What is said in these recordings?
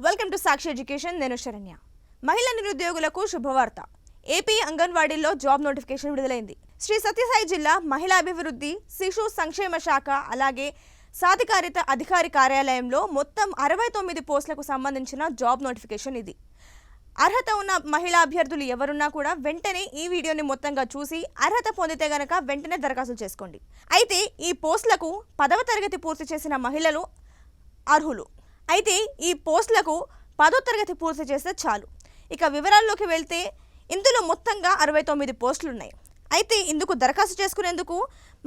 Welcome to Sakshi education. నేను శరణ్య. మహిళా నిరుద్యోగులకు శుభవార్త. ఏపీ అంగన్వాడీలో జాబ్ నోటిఫికేషన్ విడుదలైంది. శ్రీ సత్యసాయి జిల్లా మహిళా అభివృద్ధి శిశు సంక్షేమ శాఖ అలాగే సాధికారిత అధికారి కార్యాలయంలో మొత్తం 69 పోస్టులకు సంబంధించిన జాబ్ నోటిఫికేషన్ ఇది. అర్హత ఉన్న మహిళా అభ్యర్థులు ఎవరున్నా కూడా వెంటనే ఈ వీడియోని మొత్తంగా చూసి అర్హత పొందితే గనక వెంటనే దరఖాస్తు చేసుకోండి. అయితే ఈ పోస్టులకు 10వ తరగతి పూర్తి చేసిన మహిళలు అర్హులు. అయితే ఈ పోస్టులకు 10వ తరగతి పూర్తి చేస్తే చాలు. ఇక వివరాల్లోకి వెళ్తే ఇందులో మొత్తంగా 69 పోస్టులు ఉన్నాయి. అయితే ఇందుకు దరఖాస్తు చేసుకునేందుకు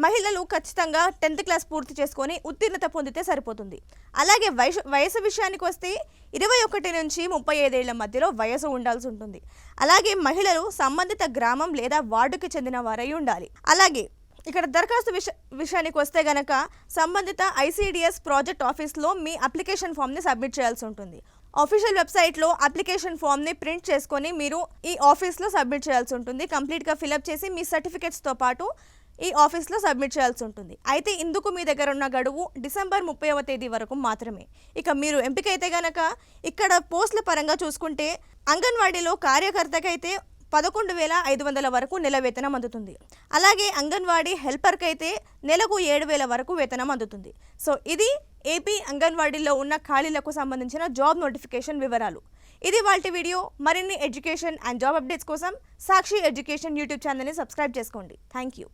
మహిళలు ఖచ్చితంగా 10th క్లాస్ పూర్తి చేసుకొని ఉత్తీర్ణత పొందితే సరిపోతుంది. అలాగే వయసు విషయానికి వస్తే 21 నుంచి 35 ఏళ్ల మధ్యలో వయసు ఉండాల్సి ఉంటుంది. అలాగే మహిళలు సంబంధిత గ్రామం లేదా వార్డుకి చెందిన వారై ఉండాలి. అలాగే ఇక్కడ దరఖాస్తు విషయానికి వస్తే గనక సంబంధిత ICDS ప్రాజెక్ట్ ఆఫీస్లో మీ అప్లికేషన్ ఫామ్ని సబ్మిట్ చేయాల్సి ఉంటుంది. ఆఫీషియల్ వెబ్సైట్లో అప్లికేషన్ ఫామ్ని ప్రింట్ చేసుకొని మీరు ఈ ఆఫీస్లో సబ్మిట్ చేయాల్సి ఉంటుంది. కంప్లీట్గా ఫిలప్ చేసి మీ సర్టిఫికేట్స్తో పాటు ఈ ఆఫీస్లో సబ్మిట్ చేయాల్సి ఉంటుంది. అయితే ఇందుకు మీ దగ్గర ఉన్న గడువు డిసెంబర్ 30వ తేదీ వరకు మాత్రమే. ఇక మీరు ఎంపికైతే గనక ఇక్కడ పోస్టుల పరంగా చూసుకుంటే అంగన్వాడీలో కార్యకర్తకైతే 11,500 వరకు నెల వేతనం అందుతుంది. అలాగే అంగన్వాడీ హెల్పర్కి అయితే నెలకు 7,000 వరకు వేతనం అందుతుంది. సో ఇది ఏపీ అంగన్వాడీలో ఉన్న ఖాళీలకు సంబంధించిన జాబ్ నోటిఫికేషన్ వివరాలు. ఇది వాటి వీడియో. మరిన్ని ఎడ్యుకేషన్ అండ్ జాబ్ అప్డేట్స్ కోసం సాక్షి ఎడ్యుకేషన్ యూట్యూబ్ ఛానల్ని సబ్స్క్రైబ్ చేసుకోండి. Thank you.